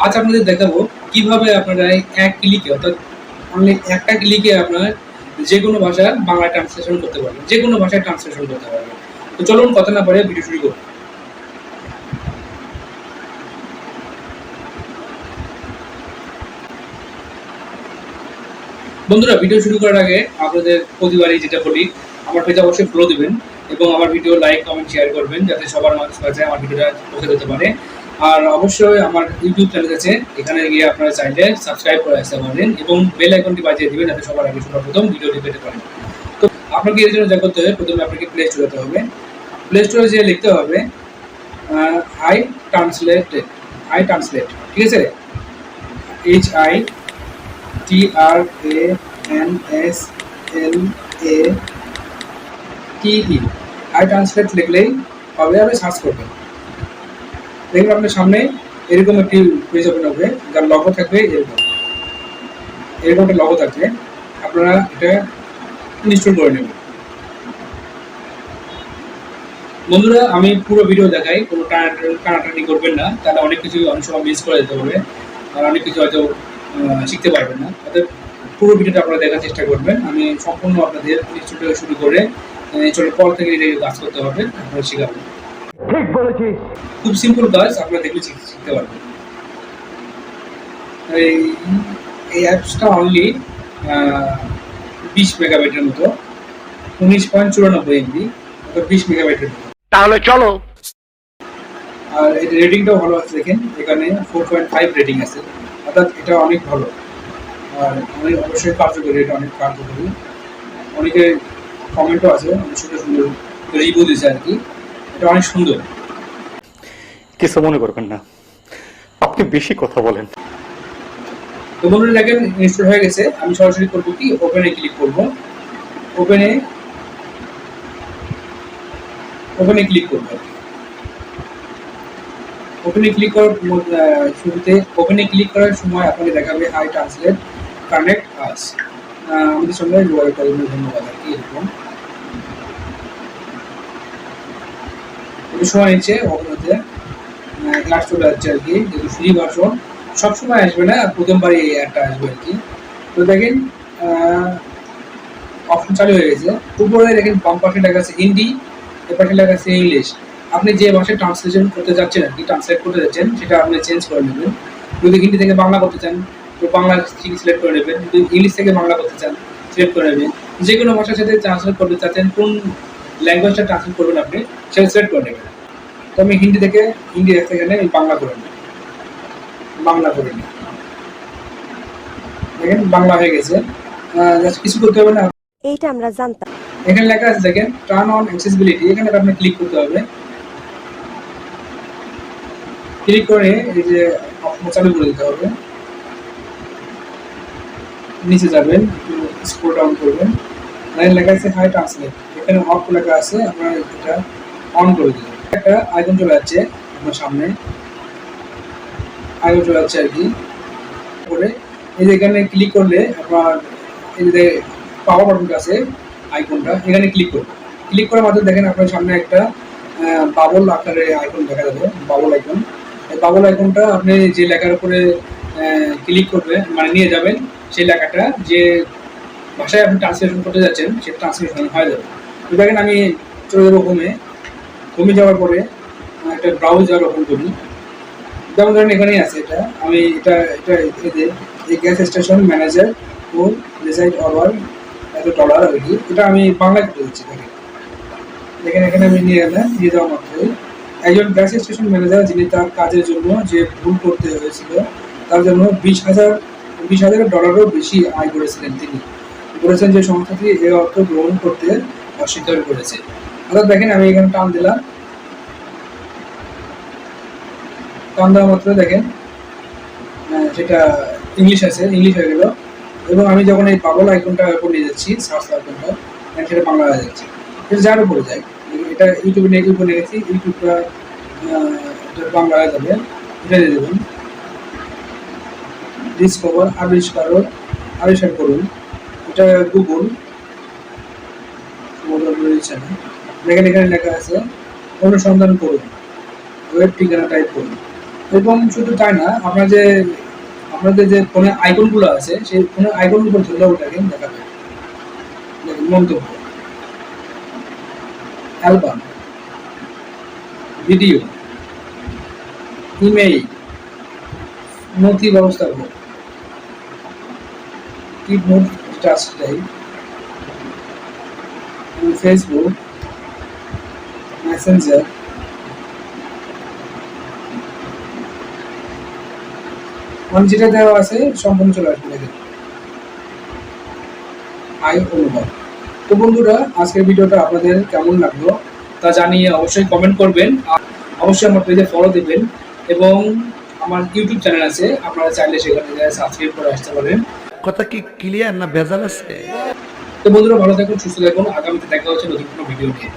আজ আপনাদের দেখাবো কিভাবে আপনারা এক ক্লিকে অর্থাৎ অনলি একটা ক্লিকে আপনার যে কোনো ভাষার বাংলা ট্রান্সলেশন করতে পারবেন, যে কোনো ভাষায় ট্রান্সলেশন করতে পারবেন। তো চলুন কথা না বলে ভিডিও শুরু করুন। বন্ধুরা, ভিডিও শুরু করার আগে আপনাদের প্রতিবারই যেটা বলি, আমার পেজে অবশ্যই ফলো দিবেন এবং আমার ভিডিও লাইক কমেন্ট শেয়ার করবেন যাতে সবার মাঝে আমার ভিডিওটা পৌঁছে যেতে পারে। আর অবশ্যই আমার ইউটিউব চ্যানেল আছে, এখানে গিয়ে আপনারা চাইলে সাবস্ক্রাইব করে আসতে পারেন এবং বেল আইকনটি বাজিয়ে দিবেন যাতে সবার আগে সর্বপ্রথম ভিডিওটি পেতে পারেন। তো আপনাকে এর জন্য যা করতে হবে, প্রথমে আপনাকে প্লে স্টোরে যেতে হবে। প্লে স্টোরে যেয়ে লিখতে হবে আই ট্রান্সলেট, ঠিক আছে? HITRANSLATE, আই ট্রান্সলেট লিখলেই হবে। আপনি সার্চ করবেন, দেখবেন আপনার সামনে এরকম একটি পেজ ওপেন হবে, যার লগো থাকবে এরকম একটা লগো থাকবে। আপনারা এটা ইনস্টল করে নেবেন। বন্ধুরা, আমি পুরো ভিডিও দেখাই, কোনো টানাটানি করবেন না, তাহলে অনেক কিছু অনেক সময় মিস করে যেতে হবে আর অনেক কিছু হয়তো শিখতে পারবেন না। অর্থাৎ পুরো ভিডিওটা আপনারা দেখার চেষ্টা করবেন। আমি সম্পূর্ণ আপনাদের ইনস্টল থেকে শুরু করে চলে পর থেকে কাজ করতে হবে, আপনারা শেখাবেন। ঠিক বলেছিস, খুব সিম্পল কাজ, আপনারা দেখলে শিখতে পারবেন। এই অ্যাপসটা অনলি 20 মেগাবাইটের মতো, 19.94 MB, অর্থাৎ 20 মেগাবাইটের মতো। তাহলে চলো। আর এর রেটিংটাও ভালো আছে, দেখেন এখানে 4.5 রেটিং আছে, অর্থাৎ এটা অনেক ভালো আর অনেক অবশ্যই কার্যকরী। এটা অনেক কার্যকরী, অনেকে কমেন্টও আছে, অনেক সুন্দর সুন্দর রিভিউ দিয়েছে আর কি। এটা অনেক সুন্দর। কিছু মনে করবেন না, আপনি বেশি কথা বলেন। তো বন্ধুরা দেখেন ইনস্টল হয়ে গেছে। আমি সরাসরি করবো কি, ওপেনে ক্লিক করব। ওপেনে ক্লিক করবো। ওপেনে ক্লিক করার শুরুতে ওপেনে ক্লিক করার সময় আপনাকে দেখাবে হাই ট্রান্সলেট কানেক্ট আস, আমাদের সঙ্গে যোগাযোগ করার জন্য ধন্যবাদ আর কি। এরকম সময় নিচ্ছে ওপেন হতে, ক্লাস চলে যাচ্ছে আর কি। যেহেতু ফ্রি ভার্সন সবসময় আসবে না, প্রথমবারই এই অ্যাডটা আসবে আর কি। তো দেখেন অপশন চালু হয়ে গেছে। উপরে দেখেন বাম পাশে লেখা আছে হিন্দি, এ পাশে লেখা আছে ইংলিশ। আপনি যে ভাষায় ট্রান্সলেশন করতে যাচ্ছেন আর কি, ট্রান্সলেট করতে যাচ্ছেন, সেটা আপনি চেঞ্জ করে নেবেন। যদি হিন্দি থেকে বাংলা করতে চান তো বাংলা সিলেক্ট করে নেবেন, যদি ইংলিশ থেকে বাংলা করতে চান সিলেক্ট করে নেবেন। যে কোনো ভাষার সাথে ট্রান্সলেট করতে চাচ্ছেন, কোন ল্যাঙ্গুয়েজটা ট্রান্সলেট করবেন আপনি সেটা সিলেক্ট করে নেবেন। তো আমি হিন্দি থেকে এখানে আমি বাংলা করে নিই, দেখেন বাংলা হয়ে গেছে। কিছু করতে হবে না, এইটা আমরা জানতাম। এখানে লেখা আছে দেখেন টার্ন অন অ্যাক্সেসিবিলিটি, এখানে আপনি ক্লিক করতে হবে। ক্লিক করে এই যে অপশন চালু করে দিতে হবে। নিচে যাবেন, স্ক্রল ডাউন করবেন, লাইন লেখা আছে হাই ট্রান্সলেট, এখানে অফ লেখা আছে, আপনারা এটা অন করে দিবেন। একটা আইকন চলে যাচ্ছে আপনার সামনে, আইকন চলে যাচ্ছে আর কি। করে এই যে এখানে ক্লিক করলে আপনার এই যে পাওয়ার বাটনটা আছে আইকনটা, এখানে ক্লিক করবেন। ক্লিক করার মাধ্যমে দেখেন আপনার সামনে একটা বাবল আকারে আইকন দেখা যাবে, বাবল আইকন। এই বাবল আইকনটা আপনি যে লেখার উপরে ক্লিক করবে মানে নিয়ে যাবেন, সেই লেখাটা যে ভাষায় আপনি ট্রান্সলেশন করতে যাচ্ছেন সেটা ট্রান্সলেশন হয়ে যাবে। তো দেখেন আমি চলে যাবো হোমে যাওয়ার পরে একটা ব্রাউজার ওপেন করি। যেমন ধরেন এখানেই আছে, এটা আমি এটা এই গ্যাস স্টেশন ম্যানেজার ও রেজাইড অর্ডার $1 আর কি, এটা আমি বাংলায় করতে দিচ্ছি। দেখেন এখানে আমি নিয়ে যাওয়া মাত্রই একজন গ্যাস স্টেশন ম্যানেজার, যিনি তার কাজের জন্য যে ভুল করতে হয়েছিল তার জন্য $20,000 বেশি আয় করেছিলেন। তিনি বলেছেন যে সংস্থাটি এই অর্থ গ্রহণ করতে অস্বীকার করেছে। অর্থাৎ দেখেন আমি এখানে টান দিলাম, টান দেওয়া মাত্র দেখেন সেটা ইংলিশ আছে, ইংলিশ হয়ে গেল। এবং আমি যখন এই বাবল আইকনটা উপর নিয়ে যাচ্ছি, সার্চ আইকনটা, সেটা বাংলা হয়ে যাচ্ছে। এটা যার উপরে যায়, এটা ইউটিউবে নিয়ে গেছি, ইউটিউবটা বাংলা হয়ে যাবে। এটা দিয়ে দেবেন ডিসকভার, আবিষ্কার করুন। এটা গুগল, দেখেন এখানে লেখা আছে অনুসন্ধান করুন, ওয়েব ঠিকানা টাইপ করুন। এবং শুধু তাই না, আপনাদের যে ফোনের আইকনগুলো আছে সেই ফোনের আইকন উপর ধরলে ওটাকে দেখাবে। দেখেন মন্তব্য, অ্যালবাম, ভিডিও, ইমেইল, নথি ব্যবস্থাপক, keyboard touch type, Facebook, Messenger, মানে যেটা দেওয়া আছে সম্পূর্ণ চলে আসবে। দেখেন আই অনুভব। তো বন্ধুরা, আজকের ভিডিওটা আপনাদের কেমন লাগলো তা জানিয়ে অবশ্যই কমেন্ট করবেন। আর অবশ্যই আমার পেজে ফলো দেবেন এবং আমার ইউটিউব চ্যানেল আছে, আপনারা চাইলে সেখানে সাবস্ক্রাইব করে আসতে পারেন। কথা কি ক্লিয়ার না ভেজাল আছে? তো বন্ধুরা, ভালো থাকুন, সুস্থ থাকুন। আগামীতে দেখা হচ্ছে নতুন কোনো ভিডিও নিয়ে।